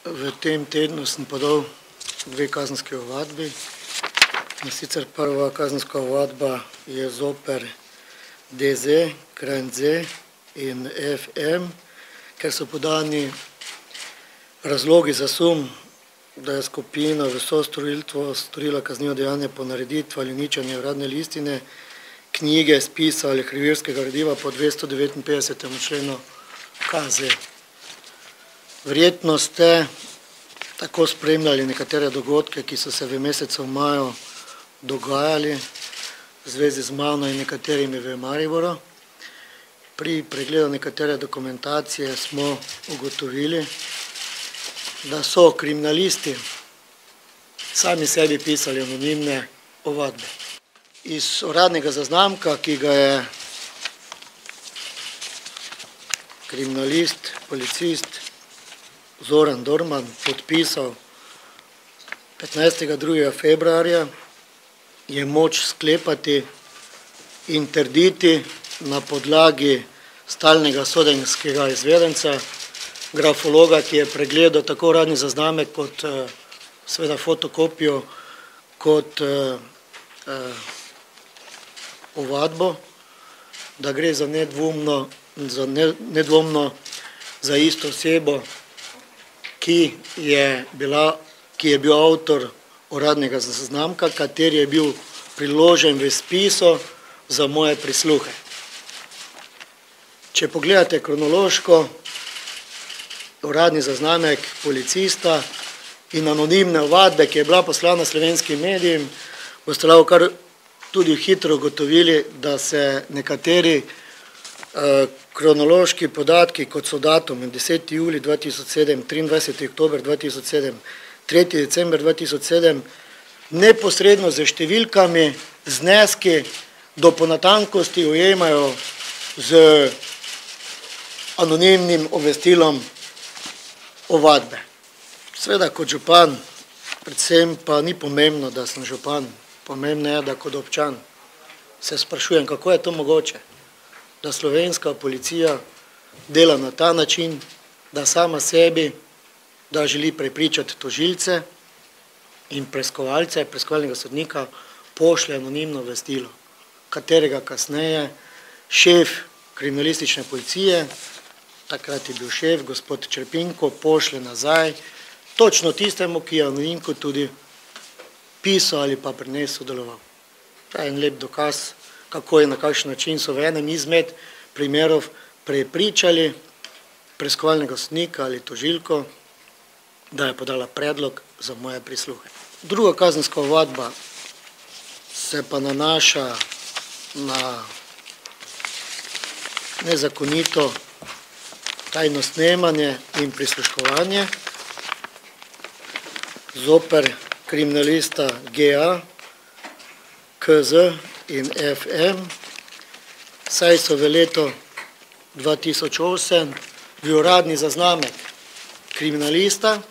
V tem tednu sem podal dve kazenski ovadbi. In sicer prva kazenska ovadba je zoper DZ, KRNZ in FM, ker so podani razlogi za sum, da je skupina v sostorilstvu storila kaznivo dejanje ponareditve ali uničenja uradne listine, knjige, spisa ali arhivirskega gradiva po 259. členu KZ. Verjetno ste tako spremljali nekatere dogodke, ki so se v mesecu maju dogajali v zvezi z mano in nekaterimi v Mariboru. Pri pregledu nekatere dokumentacije smo ugotovili, da so kriminalisti sami sebi pisali anonimne ovadbe. Iz uradnega zaznamka, ki ga je kriminalist, policist Zoran Dorman podpisal 15. februarja, je moč sklepati in trditi na podlagi stalnega sodenskega izvedenca, grafologa, ki je pregledal tako uradni zaznamek kot seveda fotokopijo kot ovadbo, da gre za nedvomno za isto osebo, ki je bil avtor uradnega zaznamka, kateri je bil priložen v spisu za moje prisluhe. Če pogledate kronološko, uradni zaznamek policista in anonimne ovadbe, ki je bila poslana slovenskim medijem, boste lahko kar tudi hitro ugotovili, da se nekateri kronološki podatki, kot so datum 10. julij 2007, 23. oktober 2007, 3. december 2007, neposredno z številkami, zneski do ponatankosti ujemajo z anonimnim obvestilom ovadbe. Seveda kot župan, predvsem pa ni pomembno, da sem župan, pomembno je, da kot občan se sprašujem, kako je to mogoče, da slovenska policija dela na ta način, da sama sebi, da želi prepričati tožilce in preiskovalce, preiskovalnega sodnika, pošlje anonimno obvestilo, katerega kasneje šef kriminalistične policije, takrat je bil šef, gospod Črpinko, pošlje nazaj točno tistemu, ki je anonimko tudi pisal ali pa pri njej sodeloval. To je en lep dokaz, kako in na kakšen način so v enem izmed primerov prepričali preiskovalnega sodnika ali tožilko, da je podala predlog za moje prisluhe. Druga kazenska ovadba se pa nanaša na nezakonito tajno snemanje in prisluškovanje zoper kriminalista GA, KZ in FM, saj so v letu 2008 v uradni zaznamek kriminalista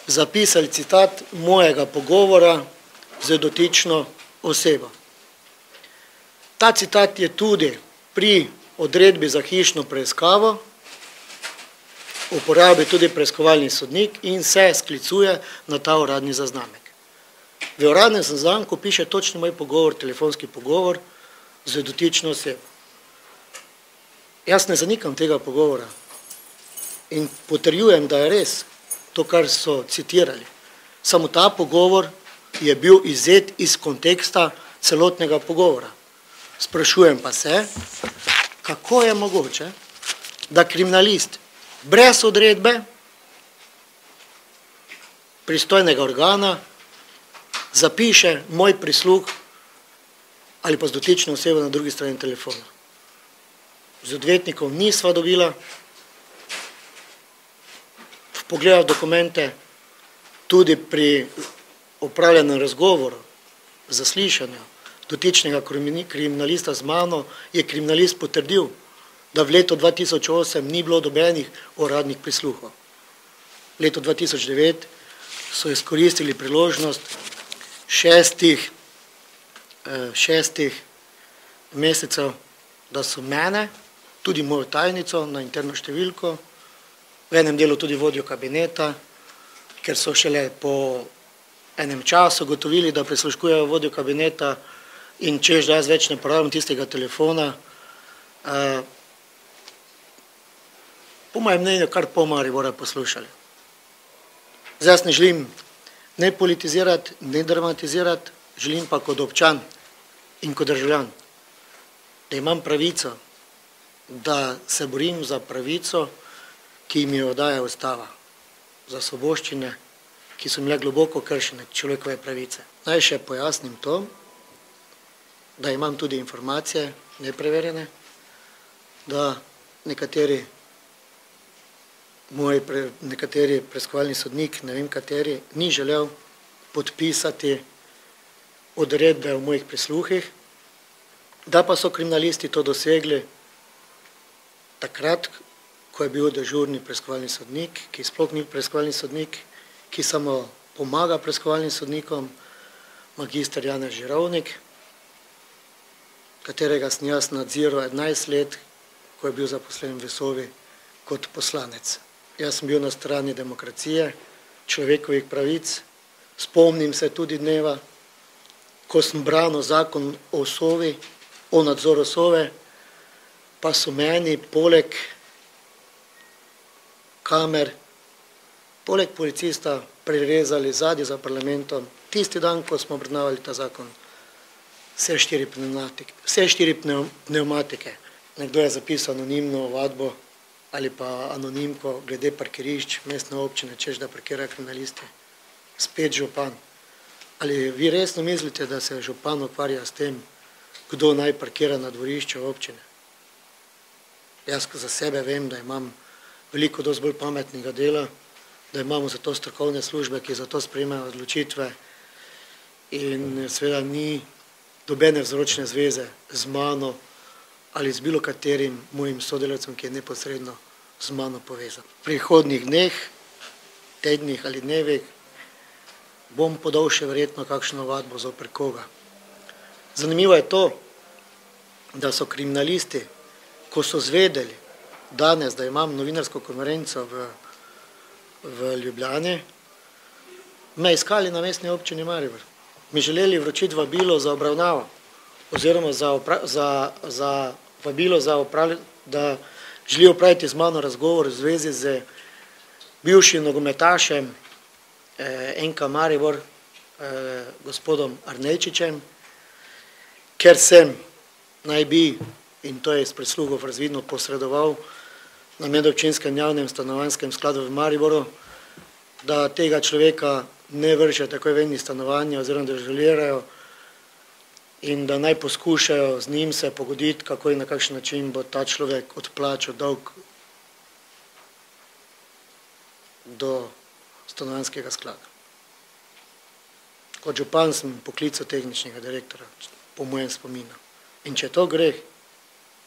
zapisali citat mojega pogovora z dotično osebo. Ta citat je tudi pri odredbi za hišno preiskavo uporabi tudi preiskovalni sodnik in se sklicuje na ta uradni zaznamek. V uradnem zaznamku piše točno moj pogovor, telefonski pogovor z dotično osebo. Jaz ne zanikam tega pogovora in potrjujem, da je res to, kar so citirali. Samo ta pogovor je bil izvzet iz konteksta celotnega pogovora. Sprašujem pa se, kako je mogoče, da kriminalist brez odredbe pristojnega organa zapiše moj prisluh ali pa z dotično osebo na drugi strani telefona. Z odvetnikom nisva dobila vpogleda v dokumente, tudi pri opravljenem razgovoru, zaslišanju dotičnega kriminalista z mano, je kriminalist potrdil, da v letu 2008 ni bilo dobenih uradnih prisluhov. V letu 2009 so izkoristili priložnost šestih mesecev, da so mene, tudi mojo tajnico na interno številko, v enem delu tudi vodjo kabineta, ker so šele po enem času gotovili, da prisluškujejo vodjo kabineta in češ, da jaz več ne porabim tistega telefona. Po mojem mnenju kar pol Maribora poslušali. Zdaj jaz ne želim ne politizirati, ne dramatizirati, želim pa kot občan in kot državljan, da imam pravico, da se borim za pravico, ki mi jo daje ustava, za svoboščine, ki so bile globoko kršene, človekove pravice. Naj še pojasnim to, da imam tudi informacije nepreverjene, da nekateri preiskovalni sodnik, ne vem kateri, ni želel podpisati odredbe o mojih prisluhih, da pa so kriminalisti to dosegli takrat, ko je bil dežurni preiskovalni sodnik, ki sploh ni preiskovalni sodnik, ki samo pomaga preiskovalnim sodnikom, magister Janez Žirovnik, katerega sem jaz nadziral 11 let, ko je bil zaposlen v Sovi kot poslanec. Jaz sem bil na strani demokracije, človekovih pravic, spomnim se tudi dneva, ko sem branil zakon o Sovi, o nadzoru Sove, pa so meni poleg kamer, poleg policista prirezali zadnji za parlamentom, tisti dan, ko smo obravnavali ta zakon, vse štiri pnevmatike. Nekdo je zapisal anonimno ovadbo ali pa anonimko glede parkirišč mestne občine, češ da parkirajo kriminalisti. Spet župan. Ali vi resno mislite, da se župan ukvarja s tem, kdo naj parkira na dvorišču občine? Jaz za sebe vem, da imam veliko dosti bolj pametnega dela, da imamo za to strokovne službe, ki za to sprejemajo odločitve in seveda ni dobene vzročne zveze z mano ali z bilo katerim mojim sodelavcem, ki je neposredno z mano povezan. V prihodnjih dneh, tednih ali dnevih bom podal še verjetno kakšno ovadbo zoper koga. Zanimivo je to, da so kriminalisti, ko so zvedeli danes, da imam novinarsko konferenco v Ljubljani, me iskali na mestni občini Maribor. Mi želeli vročiti vabilo za obravnavo oziroma za vabilo, da želijo opraviti z mano razgovor v zvezi z bivšim nogometašem NK Maribor, gospodom Arnejčičem, ker sem naj bi, in to je iz prisluhov razvidno, posredoval na medobčinskem javnem stanovanjskem skladu v Mariboru, da tega človeka ne vrže takoj ven iz stanovanja oziroma da želirajo in da naj poskušajo z njim se pogoditi, kako in na kakšen način bo ta človek odplačal dolg do stanovanjskega sklada. Kot župan sem poklical tehničnega direktora, po mojem spominu. In če je to greh,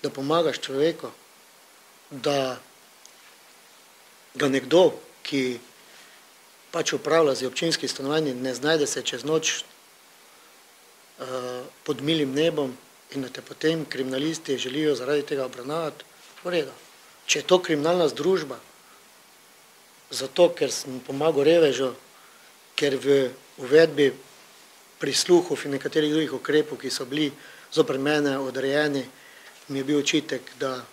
da pomagaš človeku, da ga nekdo, ki pač upravlja z občinskih stanovanji, ne znajde se čez noč pod milim nebom in da te potem kriminalisti želijo zaradi tega obravnavati, v redu. Če je to kriminalna združba, zato ker sem pomagal revežu, ker v uvedbi prisluhov in nekaterih drugih ukrepov, ki so bili zoper mene odrejeni, mi je bil očitek, da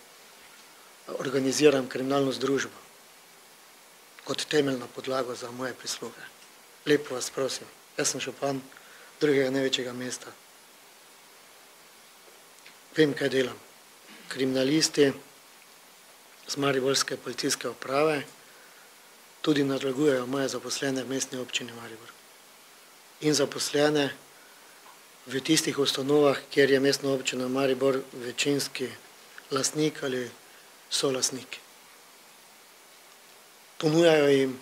organiziram kriminalno združbo kot temeljno podlago za moje prisluhe. Lepo vas prosim, jaz sem župan drugega največjega mesta. Vem, kaj delam. Kriminalisti z mariborske policijske uprave tudi nadlegujejo moje zaposlene v mestni občini Maribor. In zaposlene v tistih ustanovah, kjer je mestna občina Maribor večinski lastnik ali solastnik. Ponujajo jim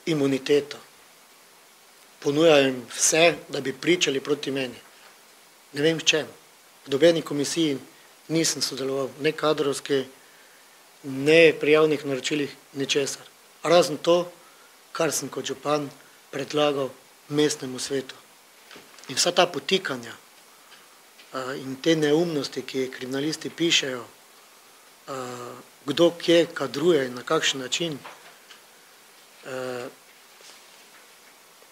imuniteto. Ponujajo jim vse, da bi pričali proti meni. Ne vem v čem. V nobeni komisiji nisem sodeloval, ne kadrovski, ne pri javnih naročilih, ničesar. Razen to, kar sem kot župan predlagal mestnemu svetu. In vsa ta potikanja in te neumnosti, ki kriminalisti pišejo kdo kje kadruje in na kakšen način.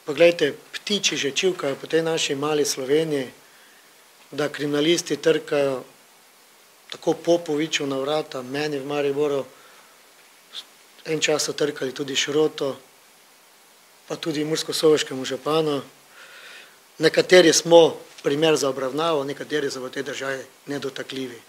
Poglejte, ptiči že čivkajo po tej naši mali Sloveniji, da kriminalisti trkajo tako Popoviču na vrata, meni v Mariboru, en čas so trkali tudi Šroto, pa tudi murskosoboškemu županu. Nekateri smo primer za obravnavo, nekateri so v tej državi nedotakljivi.